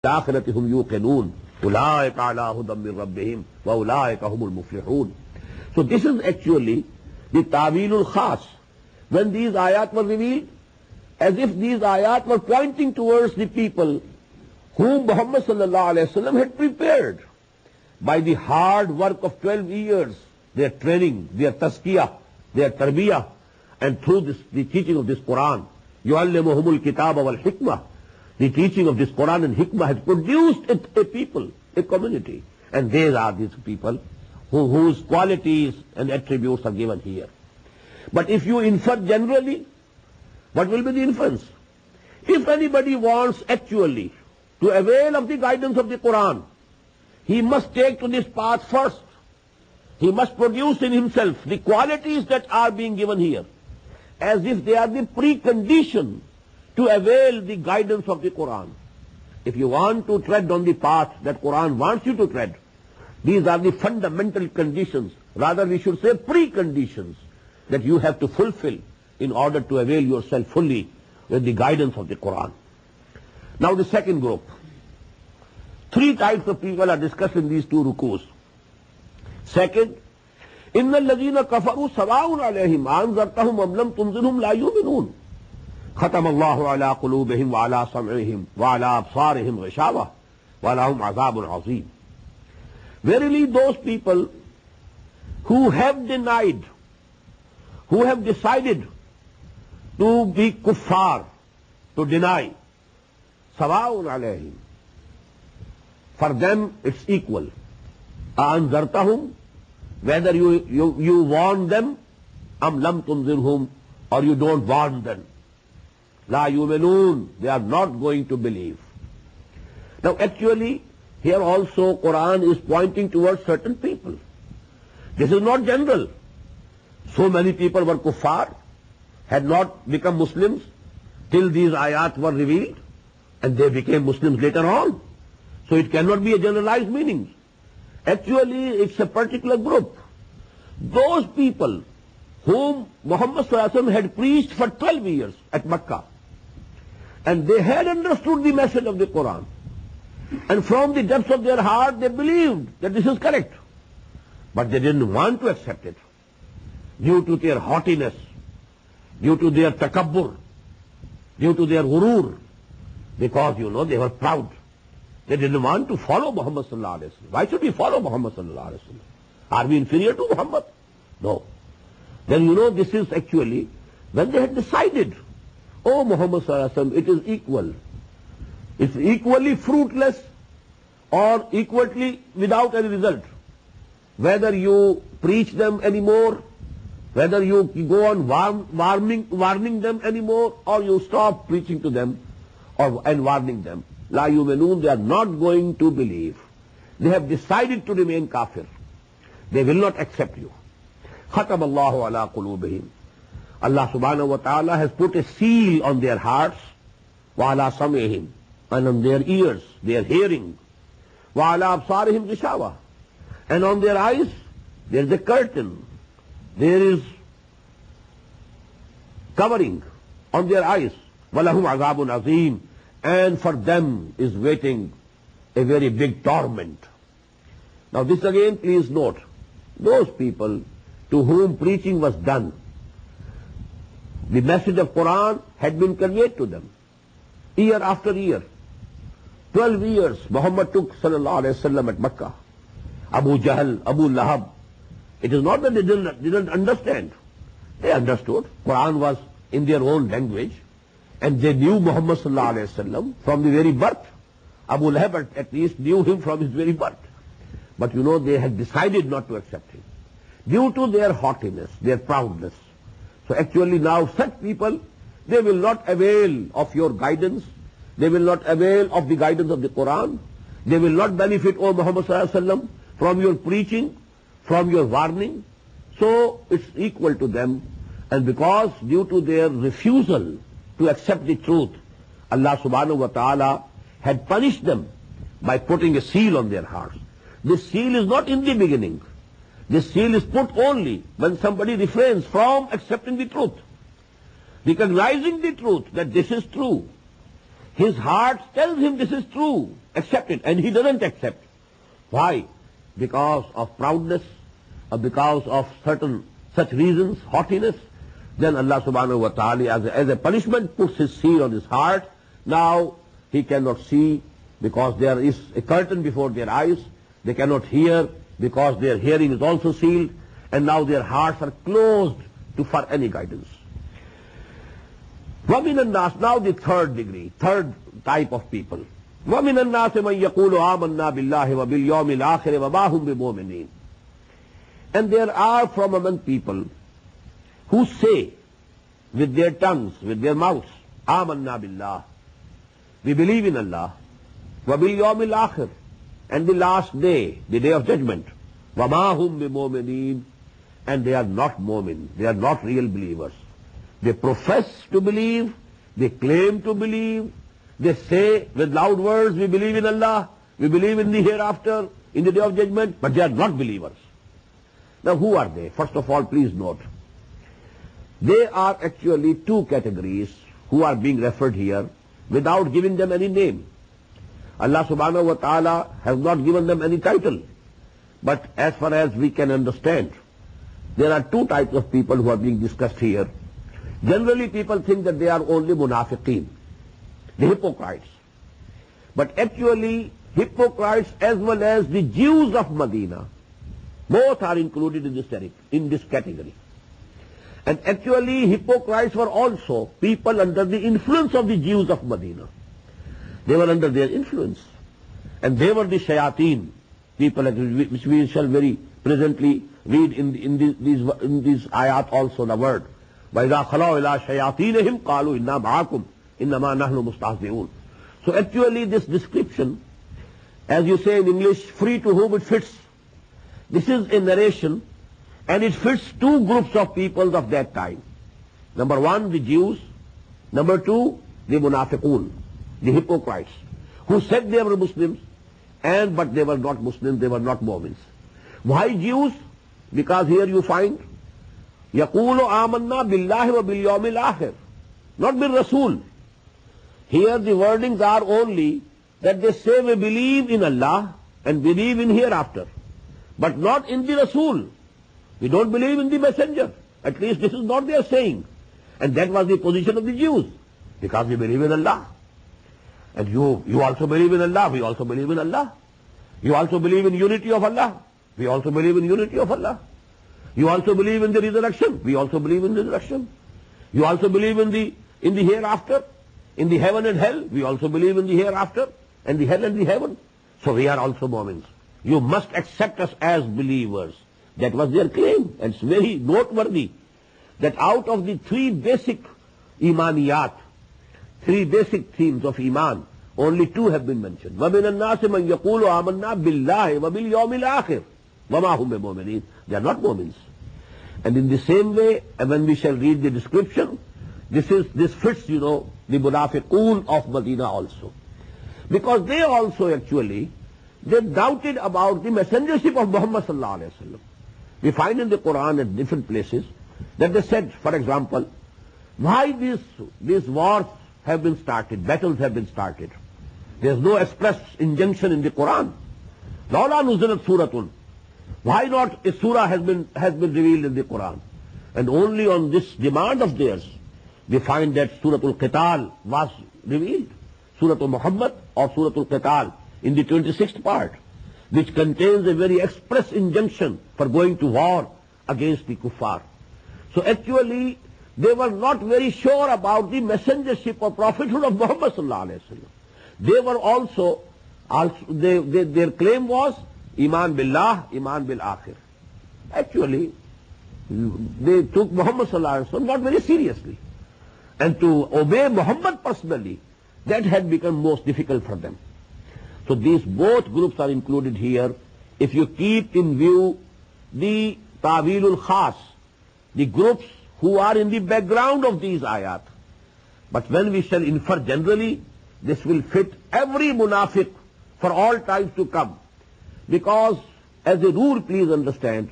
وَبِالْآخِرَةِ هُمْ يُوقِنُونَ أُولَٰئِكَ عَلَىٰ هُدًى مِّن رَّبِّهِمْ وَأُولَٰئِكَ هُمُ الْمُفْلِحُونَ. So this is actually the ta'wilul khas. When these ayat were revealed, as if these ayat were pointing towards the people whom Muhammad sallallahu alayhi wa sallam had prepared by the hard work of 12 years, their training, their tazkiyah, their tarbiyah, and through the teaching of this Quran. يُعَلِّمُهُمُ الْكِتَابَ وَالْحِكْمَةِ. The teaching of this Quran and hikmah has produced a people, a community. And these are these people whose qualities and attributes are given here. But if you infer generally, what will be the inference? If anybody wants actually to avail of the guidance of the Quran, he must take to this path first. He must produce in himself the qualities that are being given here, as if they are the precondition to avail the guidance of the Quran. If you want to tread on the path that Quran wants you to tread, these are the fundamental conditions, rather we should say preconditions, that you have to fulfill in order to avail yourself fully with the guidance of the Quran. Now the second group. 3 types of people are discussed in these 2 rukus. Second, إِنَّ الَّذِينَ كَفَرُوا سَوَاءٌ عَلَيْهِمْ أَنذَرْتَهُمْ أَمْ لَمْ تُنذِرْهُمْ لَا يُؤْمِنُونَ ختم الله على قلوبهم وعلى سمعهم وعلى أبصارهم غشاوة ولهم عذاب عظيم. Verily those people who have denied, who have decided to be kuffar, to deny, سواء عليهم, for them it's equal. أَأَنذَرْتَهُمْ, whether you warn them, أَمْ لَمْ تُنذِرْهُمْ, or you don't warn them. لَا يُؤْمِنُونَ, they are not going to believe. Now actually, here also Quran is pointing towards certain people. This is not general. So many people were kuffar, had not become Muslims till these ayat were revealed, and they became Muslims later on. So it cannot be a generalized meaning. Actually, it's a particular group. Those people whom Muhammad sallallahu alaihi wasallam had preached for 12 years at Makkah, and they had understood the message of the Quran, and from the depths of their heart they believed that this is correct, but they didn't want to accept it due to their haughtiness, due to their takabbur, due to their ghurur, because they were proud. They didn't want to follow Muhammad sallallahu alaihi wasallam. Why should we follow Muhammad sallallahu alaihi wasallam? Are we inferior to Muhammad? No. Then this is actually when they had decided, oh Muhammad sallallahu alaihi wasallam, it is equal. It's equally fruitless or equally without any result. Whether you preach them anymore, whether you go on warning them anymore, or you stop preaching to them and warning them. La yu'minun, they are not going to believe. They have decided to remain kafir. They will not accept you. Khatam Allahu ala qulubihim. Allah subhanahu wa ta'ala has put a seal on their hearts, wa ala sam'ihim, and on their ears, their hearing, wa ala absarihim gishawa, and on their eyes there is a curtain, there is covering on their eyes. Walahum azabun azim, and for them is waiting a very big torment. Now this again, please note, those people to whom preaching was done, the message of Quran had been conveyed to them year after year. 12 years Muhammad took sallallahu alaihi wasallam at Makkah. Abu Jahl, Abu Lahab, it is not that they didn't understand. They understood. Quran was in their own language, and they knew Muhammad sallallahu alaihi wasallam from the very birth. Abu Lahab at least knew him from his very birth. But they had decided not to accept him due to their haughtiness, their proudness. So actually now such people, they will not avail of your guidance. They will not avail of the guidance of the Quran. They will not benefit, O Muhammad sallallahu alaihi wasallam, from your preaching, from your warning. So it's equal to them. And because due to their refusal to accept the truth, Allah subhanahu wa ta'ala had punished them by putting a seal on their hearts. This seal is not in the beginning. This seal is put only when somebody refrains from accepting the truth, recognizing the truth that this is true. His heart tells him this is true, accept it, and he doesn't accept. Why? Because of proudness, or because of certain such reasons, haughtiness. Then Allah subhanahu wa ta'ala as a punishment puts his seal on his heart. Now he cannot see because there is a curtain before their eyes. They cannot hear because their hearing is also sealed. And now their hearts are closed for any guidance. وَمِنَ النَّاسِ, now the third degree, third type of people. وَمِنَ النَّاسِ مَنْ يَقُولُ آمَنَّا بِاللَّهِ وَبِالْيَوْمِ الْآخِرِ وَمَا هُمْ بِمُؤْمِنِينَ. And there are from among people who say with their tongues, with their mouths, آمَنَّا بِاللَّهِ, we believe in Allah, وَبِالْيَوْمِ الْآخِرِ, and the last day, the day of judgment, وَمَا هُمْ بِمُؤْمِنِينَ, and they are not mu'min, they are not real believers. They profess to believe, they claim to believe, they say with loud words, we believe in Allah, we believe in the hereafter, in the day of judgment, but they are not believers. Now who are they? First of all, please note, they are actually two categories who are being referred here without giving them any name. Allah subhanahu wa ta'ala has not given them any title. But as far as we can understand, there are two types of people who are being discussed here. Generally people think that they are only munafiqeen, the hypocrites. But actually hypocrites as well as the Jews of Medina, both are included in this category. And actually hypocrites were also people under the influence of the Jews of Medina. They were under their influence. And they were the shayateen, people which we shall very presently read in these ayat also the word. وَإِذَا خَلَوْا إِلَىٰ شَيَاطِينِهِمْ قَالُوا إِنَّا مَعَكُمْ إِنَّمَا نَحْنُ مُسْتَهْزِئُونَ. So actually this description, as you say in English, free to whom it fits. This is a narration and it fits two groups of people of that time. Number one, the Jews. Number two, the munafiqun, the hypocrites, who said they were Muslims, but they were not Muslims, they were not Mu'mins. Why Jews? Because here you find, يَقُولُ آمَنَّا بِاللَّهِ وَبِالْيَوْمِ الْآخِرِ, not bil Rasul. Here the wordings are only that they say we believe in Allah and believe in hereafter, but not in the Rasul. We don't believe in the messenger. At least this is not their saying. And that was the position of the Jews, because we believe in Allah. And you also believe in Allah, we also believe in Allah. You also believe in unity of Allah, we also believe in unity of Allah. You also believe in the resurrection, we also believe in the resurrection. You also believe in the hereafter, in the heaven and hell, we also believe in the hereafter, and the hell and the heaven. So we are also Mu'mins. You must accept us as believers. That was their claim, and it's very noteworthy that out of the three basic imaniyat, three basic themes of iman, only two have been mentioned. وَمِنَ النَّاسِ مَنْ يَقُولُ آمَنَّا بِاللَّهِ وَبِالْيَوْمِ الْآخِرِ وَمَا هُمْ بِمُؤْمِنِينَ. They are not Mu'mins. And in the same way, when we shall read the description, this fits, the munafiqun of Medina also. Because they also actually, they doubted about the messengership of Muhammad sallallahu alaihi wasallam. We find in the Quran at different places that they said, for example, why these wars have been started, battles have been started. There is no express injunction in the Quran. لَوْلَا نُزِلَتْ سُورَةٌ. Why not a surah has been revealed in the Quran? And only on this demand of theirs, we find that Suratul Qital was revealed. Suratul Muhammad or Suratul Qital in the 26th part, which contains a very express injunction for going to war against the kuffar. So actually, they were not very sure about the messengership or prophethood of Muhammad sallallahu alaihi wasallam. They were also their claim was Iman billah, Iman bil akhir. Actually, they took Muhammad sallallahu alaihi wasallam not very seriously. And to obey Muhammad personally, that had become most difficult for them. So these both groups are included here. If you keep in view the Ta'wilul Khas, the groups who are in the background of these ayat. But when we shall infer generally, this will fit every munafiq for all times to come. Because as a rule, please understand,